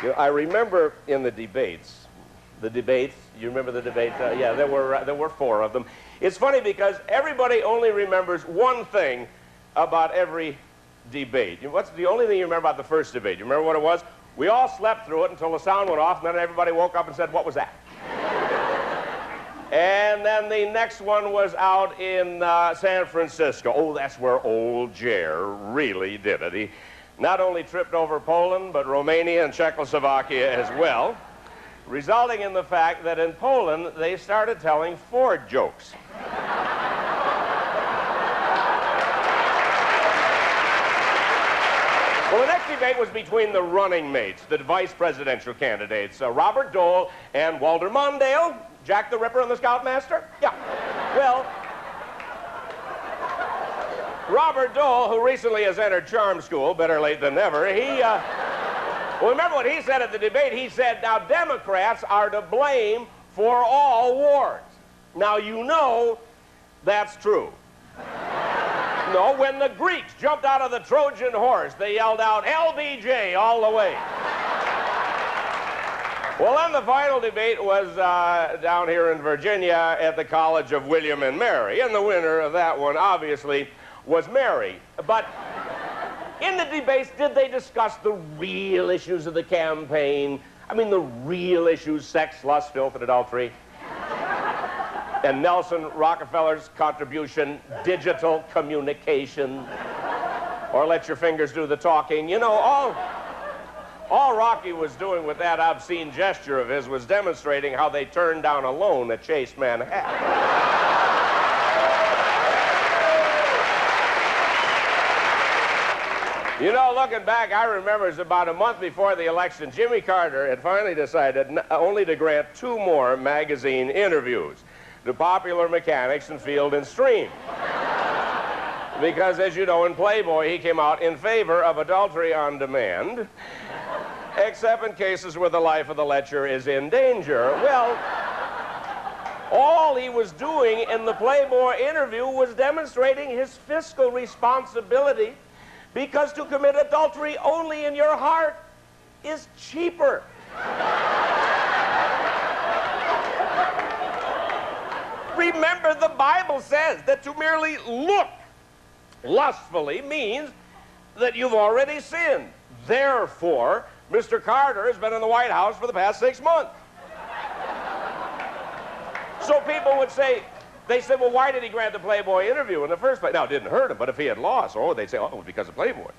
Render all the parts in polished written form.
You know, I remember in the debates, you remember the debates? Yeah, there were 4 of them. It's funny because everybody only remembers one thing about every debate. What's the only thing you remember about the first debate? You remember what it was? We all slept through it until the sound went off, and then everybody woke up and said, "What was that?" And then the next one was out in San Francisco. Oh, that's where old Jer really did it. He not only tripped over Poland, but Romania and Czechoslovakia as well, resulting in the fact that in Poland, they started telling Ford jokes. Well, the next debate was between the running mates, the vice presidential candidates, Robert Dole and Walter Mondale. Jack the Ripper and the Scoutmaster? Yeah. Well, Robert Dole, who recently has entered charm school, better late than never, well, remember what he said at the debate? He said, now, Democrats are to blame for all wars. Now, you know that's true. No, when the Greeks jumped out of the Trojan horse, they yelled out, LBJ, all the way. Well, then the final debate was down here in Virginia at the College of William and Mary, and the winner of that one, obviously, was Mary. But in the debates, did they discuss the real issues of the campaign? I mean, the real issues, sex, lust, filth, and adultery. And Nelson Rockefeller's contribution, digital communication. Or let your fingers do the talking. You know, all Rocky was doing with that obscene gesture of his was demonstrating how they turned down a loan at Chase Manhattan. You know, looking back, I remember it was about a month before the election, Jimmy Carter had finally decided only to grant 2 more magazine interviews to Popular Mechanics and Field and Stream. Because, as you know, in Playboy, he came out in favor of adultery on demand, except in cases where the life of the lecher is in danger. Well, all he was doing in the Playboy interview was demonstrating his fiscal responsibility, because to commit adultery only in your heart is cheaper. Remember, the Bible says that to merely look lustfully means that you've already sinned. Therefore, Mr. Carter has been in the White House for the past 6 months. So people would say, they said, well, why did he grant the Playboy interview in the first place? Now, it didn't hurt him, but if he had lost, they'd say, oh, it was because of Playboy.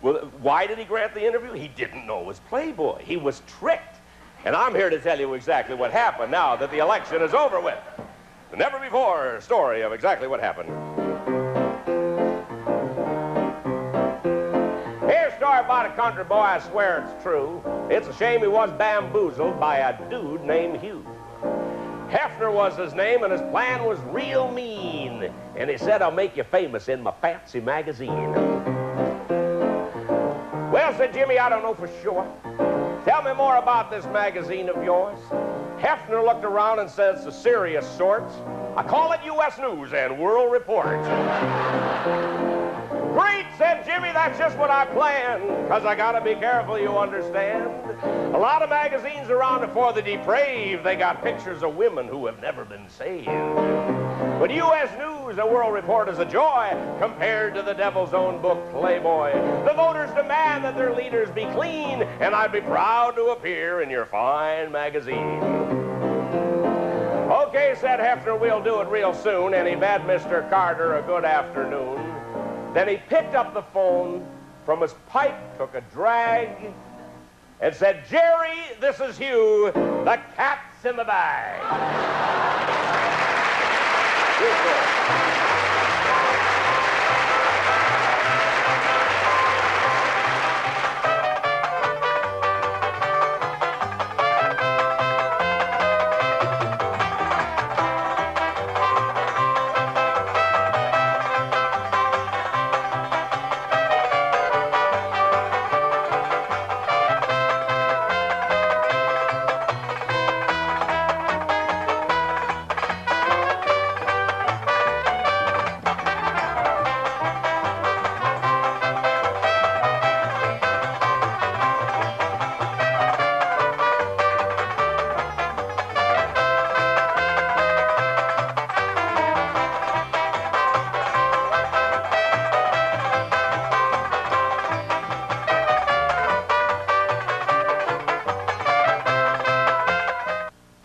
Well, why did he grant the interview? He didn't know it was Playboy. He was tricked. And I'm here to tell you exactly what happened now that the election is over with. The never-before story of exactly what happened. Here's a story about a country boy, I swear it's true. It's a shame he was bamboozled by a dude named Hugh. Hefner was his name, and his plan was real mean. And he said, I'll make you famous in my fancy magazine. Well, said Jimmy, I don't know for sure. Tell me more about this magazine of yours. Hefner looked around and said, it's a serious sort. I call it U.S. News and World Report. Great, said Jimmy, that's just what I planned, because I gotta be careful, you understand. A lot of magazines around are for the depraved. They got pictures of women who have never been saved. But U.S. News and World Report is a joy compared to the devil's own book, Playboy. The voters demand that their leaders be clean, and I'd be proud to appear in your fine magazine. Okay, said Hefner, we'll do it real soon, and he bade Mr. Carter a good afternoon. Then he picked up the phone from his pipe, took a drag, and said, Jerry, this is Hugh. The cat's in the bag.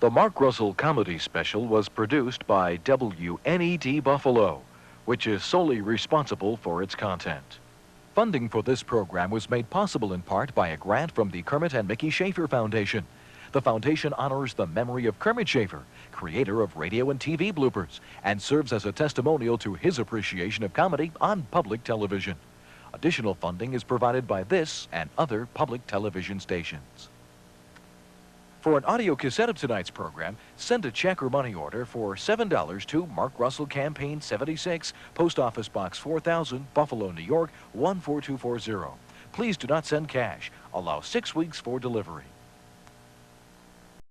The Mark Russell comedy special was produced by WNED Buffalo, which is solely responsible for its content. Funding for this program was made possible in part by a grant from the Kermit and Mickey Schaefer Foundation. The foundation honors the memory of Kermit Schaefer, creator of radio and TV bloopers, and serves as a testimonial to his appreciation of comedy on public television. Additional funding is provided by this and other public television stations. For an audio cassette of tonight's program, send a check or money order for $7 to Mark Russell Campaign 76, Post Office Box 4000, Buffalo, New York, 14240. Please do not send cash. Allow 6 weeks for delivery.